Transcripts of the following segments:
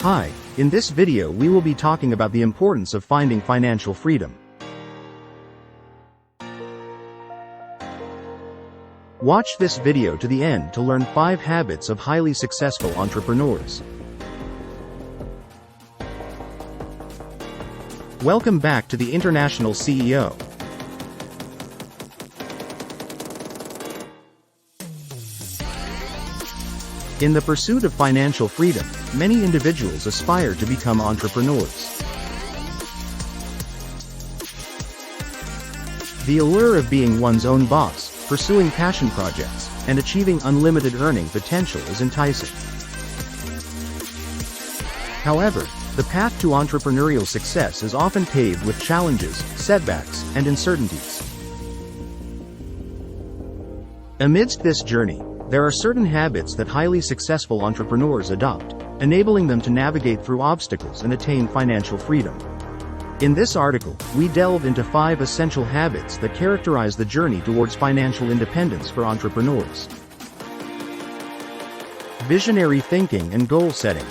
Hi, in this video we will be talking about the importance of finding financial freedom. Watch this video to the end to learn 5 habits of highly successful entrepreneurs. Welcome back to the International CEO. In the pursuit of financial freedom, many individuals aspire to become entrepreneurs. The allure of being one's own boss, pursuing passion projects, and achieving unlimited earning potential is enticing. However, the path to entrepreneurial success is often paved with challenges, setbacks, and uncertainties. Amidst this journey, there are certain habits that highly successful entrepreneurs adopt, enabling them to navigate through obstacles and attain financial freedom. In this article, we delve into 5 essential habits that characterize the journey towards financial independence for entrepreneurs. Visionary thinking and goal setting.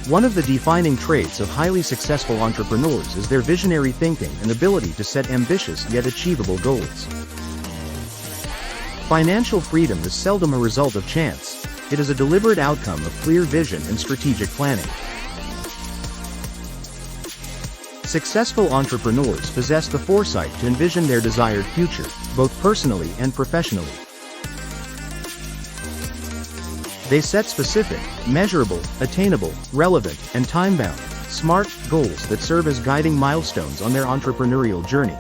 One of the defining traits of highly successful entrepreneurs is their visionary thinking and ability to set ambitious yet achievable goals. Financial freedom is seldom a result of chance. It is a deliberate outcome of clear vision and strategic planning. Successful entrepreneurs possess the foresight to envision their desired future, both personally and professionally. They set specific, measurable, attainable, relevant, and time-bound, SMART goals that serve as guiding milestones on their entrepreneurial journey.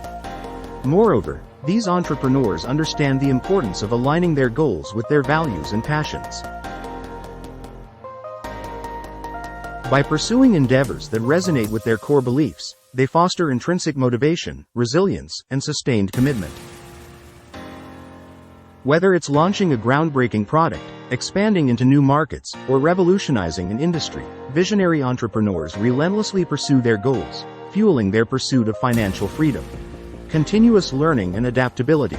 Moreover, these entrepreneurs understand the importance of aligning their goals with their values and passions. By pursuing endeavors that resonate with their core beliefs, they foster intrinsic motivation, resilience, and sustained commitment. Whether it's launching a groundbreaking product, expanding into new markets, or revolutionizing an industry, visionary entrepreneurs relentlessly pursue their goals, fueling their pursuit of financial freedom. Continuous learning and adaptability.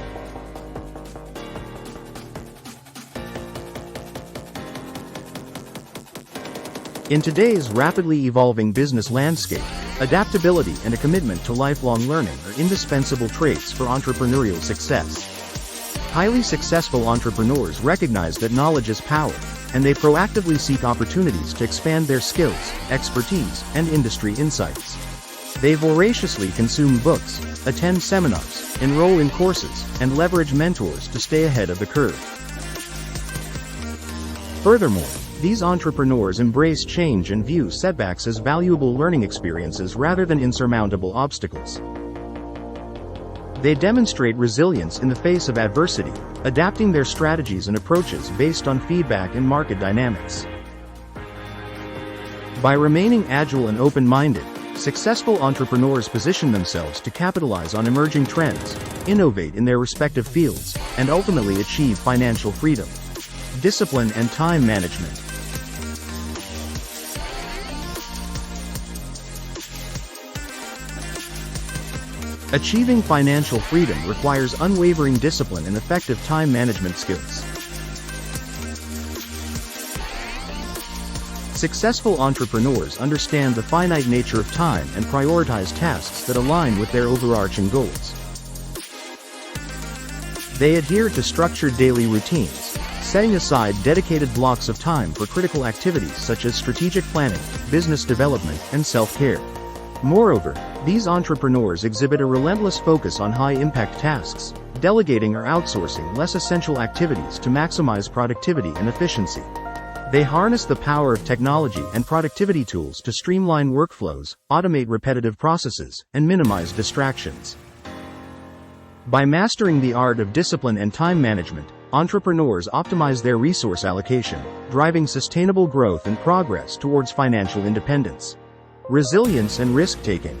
In today's rapidly evolving business landscape, adaptability and a commitment to lifelong learning are indispensable traits for entrepreneurial success. Highly successful entrepreneurs recognize that knowledge is power, and they proactively seek opportunities to expand their skills, expertise, and industry insights. They voraciously consume books, attend seminars, enroll in courses, and leverage mentors to stay ahead of the curve. Furthermore, these entrepreneurs embrace change and view setbacks as valuable learning experiences rather than insurmountable obstacles. They demonstrate resilience in the face of adversity, adapting their strategies and approaches based on feedback and market dynamics. By remaining agile and open-minded, successful entrepreneurs position themselves to capitalize on emerging trends, innovate in their respective fields, and ultimately achieve financial freedom. Discipline and time management. Achieving financial freedom requires unwavering discipline and effective time management skills. Successful entrepreneurs understand the finite nature of time and prioritize tasks that align with their overarching goals. They adhere to structured daily routines, setting aside dedicated blocks of time for critical activities such as strategic planning, business development, and self-care. Moreover, these entrepreneurs exhibit a relentless focus on high-impact tasks, delegating or outsourcing less essential activities to maximize productivity and efficiency. They harness the power of technology and productivity tools to streamline workflows, automate repetitive processes, and minimize distractions. By mastering the art of discipline and time management, entrepreneurs optimize their resource allocation, driving sustainable growth and progress towards financial independence. Resilience and risk-taking.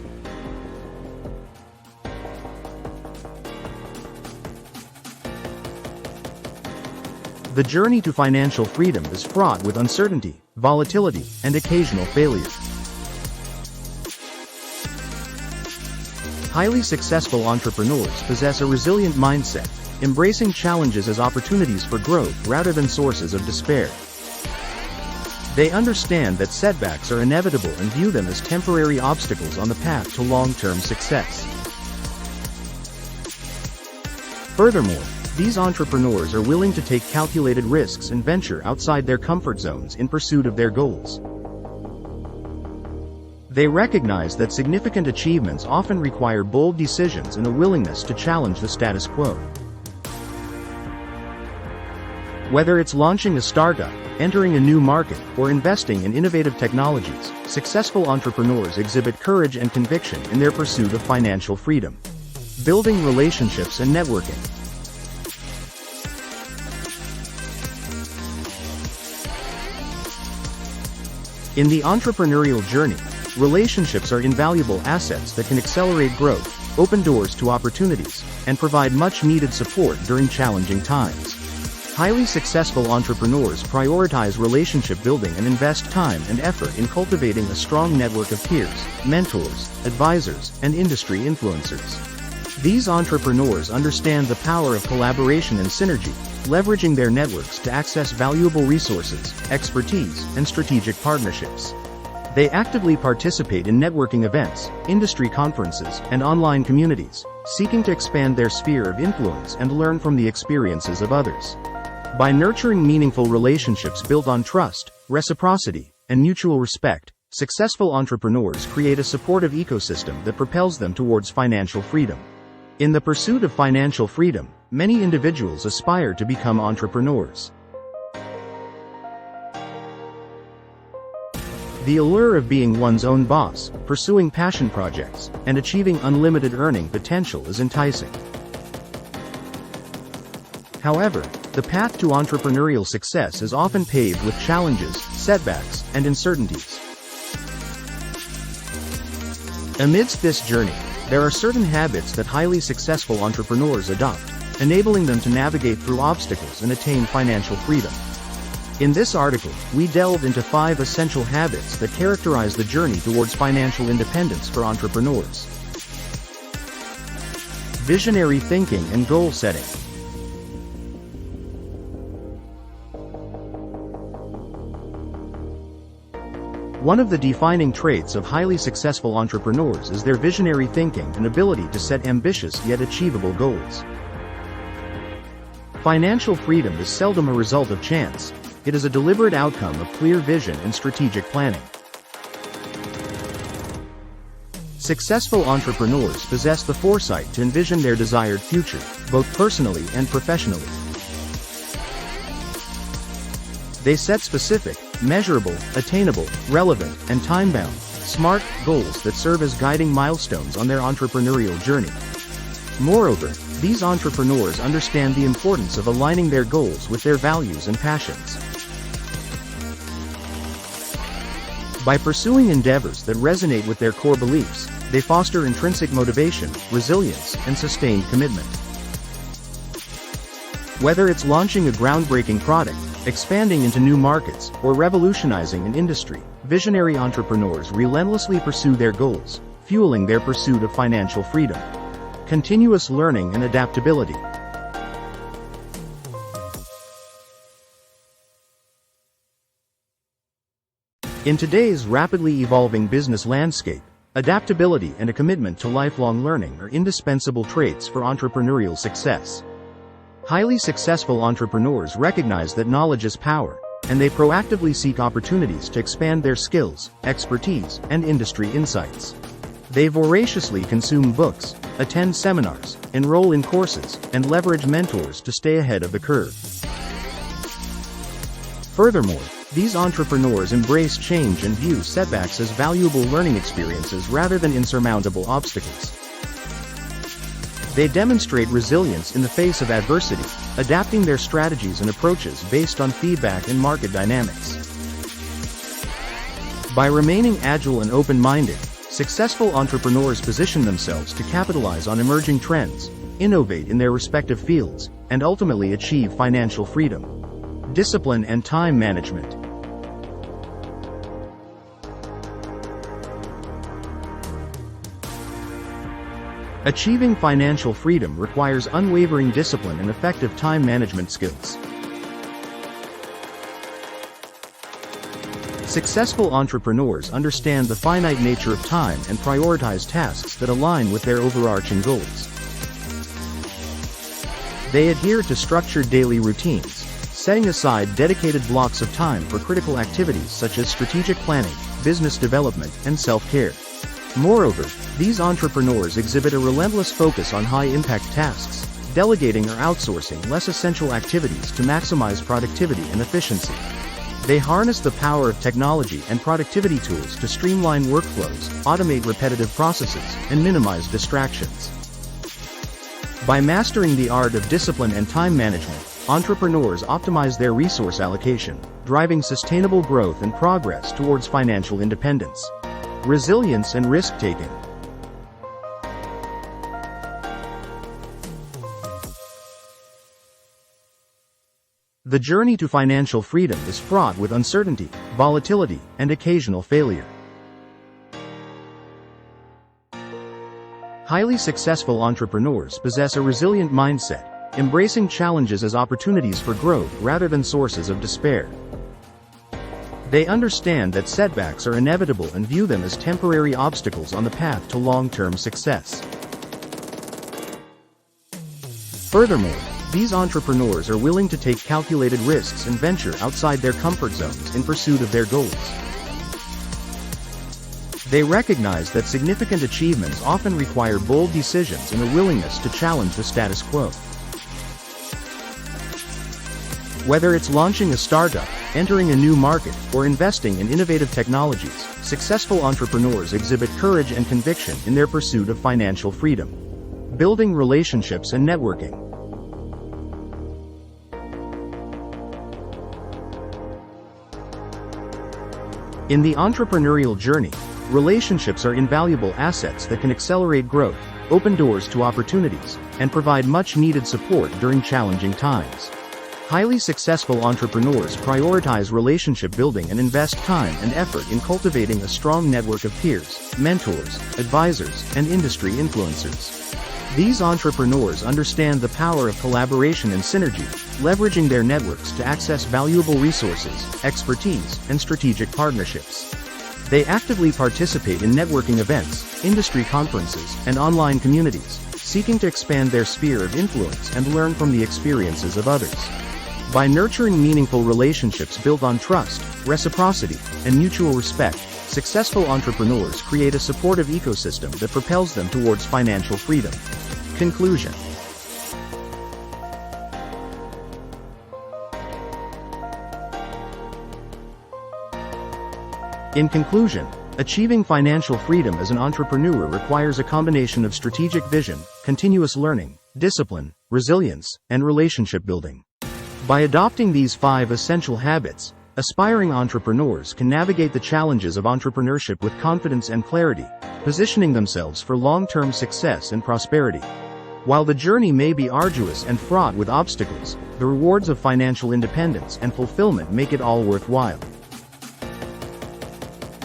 The journey to financial freedom is fraught with uncertainty, volatility, and occasional failure. Highly successful entrepreneurs possess a resilient mindset, embracing challenges as opportunities for growth rather than sources of despair. They understand that setbacks are inevitable and view them as temporary obstacles on the path to long-term success. Furthermore, these entrepreneurs are willing to take calculated risks and venture outside their comfort zones in pursuit of their goals. They recognize that significant achievements often require bold decisions and a willingness to challenge the status quo. Whether it's launching a startup, entering a new market, or investing in innovative technologies, successful entrepreneurs exhibit courage and conviction in their pursuit of financial freedom. Building relationships and networking. In the entrepreneurial journey, relationships are invaluable assets that can accelerate growth, open doors to opportunities, and provide much-needed support during challenging times. Highly successful entrepreneurs prioritize relationship building and invest time and effort in cultivating a strong network of peers, mentors, advisors, and industry influencers. These entrepreneurs understand the power of collaboration and synergy, leveraging their networks to access valuable resources, expertise, and strategic partnerships. They actively participate in networking events, industry conferences, and online communities, seeking to expand their sphere of influence and learn from the experiences of others. By nurturing meaningful relationships built on trust, reciprocity, and mutual respect, successful entrepreneurs create a supportive ecosystem that propels them towards financial freedom. In the pursuit of financial freedom, many individuals aspire to become entrepreneurs. The allure of being one's own boss, pursuing passion projects, and achieving unlimited earning potential is enticing. However, the path to entrepreneurial success is often paved with challenges, setbacks, and uncertainties. Amidst this journey, there are certain habits that highly successful entrepreneurs adopt, enabling them to navigate through obstacles and attain financial freedom. In this article, we delve into 5 essential habits that characterize the journey towards financial independence for entrepreneurs. Visionary thinking and goal setting. One of the defining traits of highly successful entrepreneurs is their visionary thinking and ability to set ambitious yet achievable goals. Financial freedom is seldom a result of chance. It is a deliberate outcome of clear vision and strategic planning. Successful entrepreneurs possess the foresight to envision their desired future, both personally and professionally. They set specific, measurable, attainable, relevant, and time-bound, SMART goals that serve as guiding milestones on their entrepreneurial journey. Moreover, these entrepreneurs understand the importance of aligning their goals with their values and passions. By pursuing endeavors that resonate with their core beliefs, they foster intrinsic motivation, resilience, and sustained commitment. Whether it's launching a groundbreaking product, expanding into new markets, or revolutionizing an industry, visionary entrepreneurs relentlessly pursue their goals, fueling their pursuit of financial freedom. Continuous learning and adaptability. In today's rapidly evolving business landscape, adaptability and a commitment to lifelong learning are indispensable traits for entrepreneurial success. Highly successful entrepreneurs recognize that knowledge is power, and they proactively seek opportunities to expand their skills, expertise, and industry insights. They voraciously consume books, attend seminars, enroll in courses, and leverage mentors to stay ahead of the curve. Furthermore, these entrepreneurs embrace change and view setbacks as valuable learning experiences rather than insurmountable obstacles. They demonstrate resilience in the face of adversity, adapting their strategies and approaches based on feedback and market dynamics. By remaining agile and open-minded, successful entrepreneurs position themselves to capitalize on emerging trends, innovate in their respective fields, and ultimately achieve financial freedom. Discipline and time management. Achieving financial freedom requires unwavering discipline and effective time management skills. Successful entrepreneurs understand the finite nature of time and prioritize tasks that align with their overarching goals. They adhere to structured daily routines, setting aside dedicated blocks of time for critical activities such as strategic planning, business development, and self-care. Moreover, these entrepreneurs exhibit a relentless focus on high-impact tasks, delegating or outsourcing less essential activities to maximize productivity and efficiency. They harness the power of technology and productivity tools to streamline workflows, automate repetitive processes, and minimize distractions. By mastering the art of discipline and time management, entrepreneurs optimize their resource allocation, driving sustainable growth and progress towards financial independence. Resilience and risk-taking. The journey to financial freedom is fraught with uncertainty, volatility, and occasional failure. Highly successful entrepreneurs possess a resilient mindset, embracing challenges as opportunities for growth rather than sources of despair. They understand that setbacks are inevitable and view them as temporary obstacles on the path to long-term success. Furthermore, these entrepreneurs are willing to take calculated risks and venture outside their comfort zones in pursuit of their goals. They recognize that significant achievements often require bold decisions and a willingness to challenge the status quo. Whether it's launching a startup, entering a new market, or investing in innovative technologies, successful entrepreneurs exhibit courage and conviction in their pursuit of financial freedom. Building relationships and networking. In the entrepreneurial journey, relationships are invaluable assets that can accelerate growth, open doors to opportunities, and provide much-needed support during challenging times. Highly successful entrepreneurs prioritize relationship building and invest time and effort in cultivating a strong network of peers, mentors, advisors, and industry influencers. These entrepreneurs understand the power of collaboration and synergy, leveraging their networks to access valuable resources, expertise, and strategic partnerships. They actively participate in networking events, industry conferences, and online communities, seeking to expand their sphere of influence and learn from the experiences of others. By nurturing meaningful relationships built on trust, reciprocity, and mutual respect, successful entrepreneurs create a supportive ecosystem that propels them towards financial freedom. Conclusion. In conclusion, achieving financial freedom as an entrepreneur requires a combination of strategic vision, continuous learning, discipline, resilience, and relationship building. By adopting these 5 essential habits, aspiring entrepreneurs can navigate the challenges of entrepreneurship with confidence and clarity, positioning themselves for long-term success and prosperity. While the journey may be arduous and fraught with obstacles, the rewards of financial independence and fulfillment make it all worthwhile.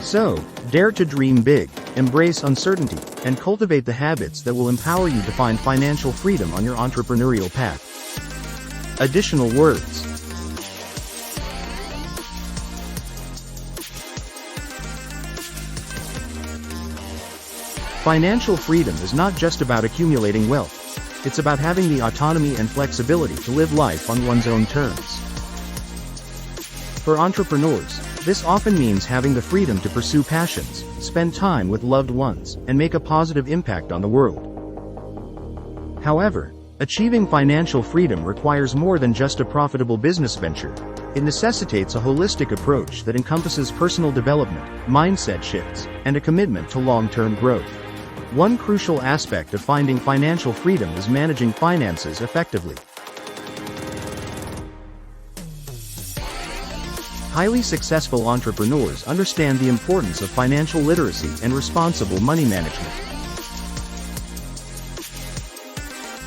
So, dare to dream big, embrace uncertainty, and cultivate the habits that will empower you to find financial freedom on your entrepreneurial path. Additional words. Financial freedom is not just about accumulating wealth. It's about having the autonomy and flexibility to live life on one's own terms. For entrepreneurs, this often means having the freedom to pursue passions, spend time with loved ones, and make a positive impact on the world. However, achieving financial freedom requires more than just a profitable business venture. It necessitates a holistic approach that encompasses personal development, mindset shifts, and a commitment to long-term growth. One crucial aspect of finding financial freedom is managing finances effectively. Highly successful entrepreneurs understand the importance of financial literacy and responsible money management.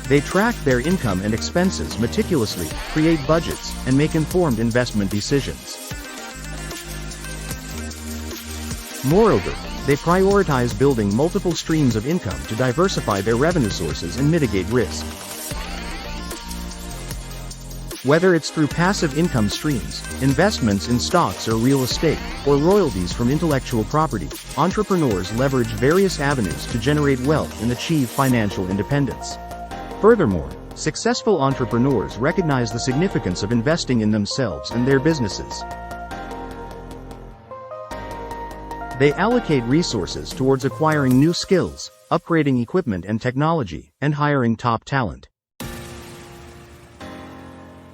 They track their income and expenses meticulously, create budgets, and make informed investment decisions. Moreover, They prioritize building multiple streams of income to diversify their revenue sources and mitigate risk. Whether it's through passive income streams, investments in stocks or real estate, or royalties from intellectual property, entrepreneurs leverage various avenues to generate wealth and achieve financial independence. Furthermore, successful entrepreneurs recognize the significance of investing in themselves and their businesses. They allocate resources towards acquiring new skills, upgrading equipment and technology, and hiring top talent.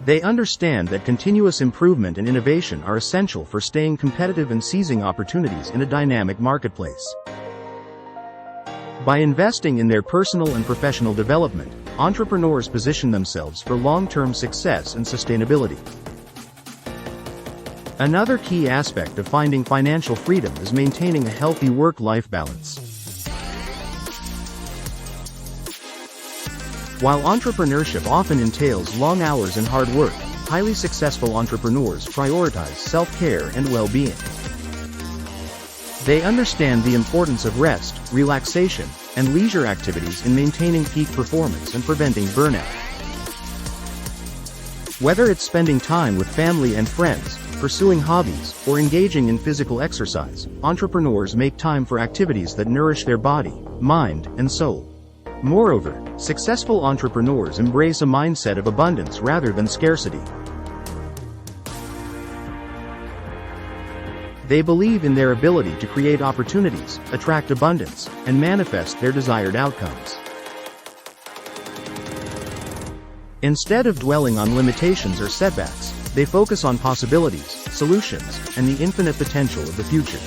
They understand that continuous improvement and innovation are essential for staying competitive and seizing opportunities in a dynamic marketplace. By investing in their personal and professional development, entrepreneurs position themselves for long-term success and sustainability. Another key aspect of finding financial freedom is maintaining a healthy work-life balance. While entrepreneurship often entails long hours and hard work, highly successful entrepreneurs prioritize self-care and well-being. They understand the importance of rest, relaxation, and leisure activities in maintaining peak performance and preventing burnout. Whether it's spending time with family and friends, pursuing hobbies, or engaging in physical exercise, entrepreneurs make time for activities that nourish their body, mind, and soul. Moreover, successful entrepreneurs embrace a mindset of abundance rather than scarcity. They believe in their ability to create opportunities, attract abundance, and manifest their desired outcomes. Instead of dwelling on limitations or setbacks, they focus on possibilities, solutions, and the infinite potential of the future.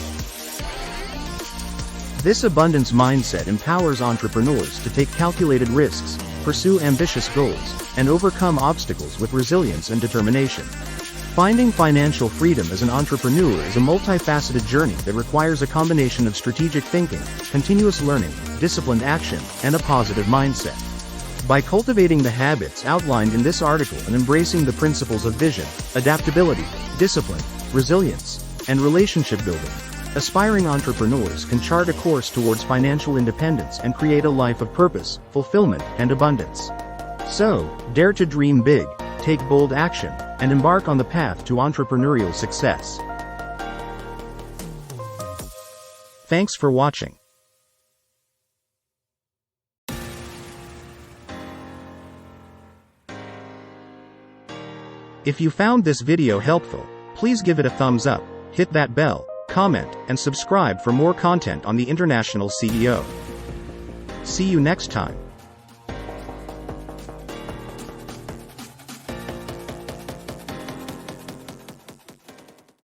This abundance mindset empowers entrepreneurs to take calculated risks, pursue ambitious goals, and overcome obstacles with resilience and determination. Finding financial freedom as an entrepreneur is a multifaceted journey that requires a combination of strategic thinking, continuous learning, disciplined action, and a positive mindset. By cultivating the habits outlined in this article and embracing the principles of vision, adaptability, discipline, resilience, and relationship building, aspiring entrepreneurs can chart a course towards financial independence and create a life of purpose, fulfillment, and abundance. So, dare to dream big, take bold action, and embark on the path to entrepreneurial success. Thanks for watching. If you found this video helpful, please give it a thumbs up, hit that bell, comment, and subscribe for more content on the International CEO. See you next time.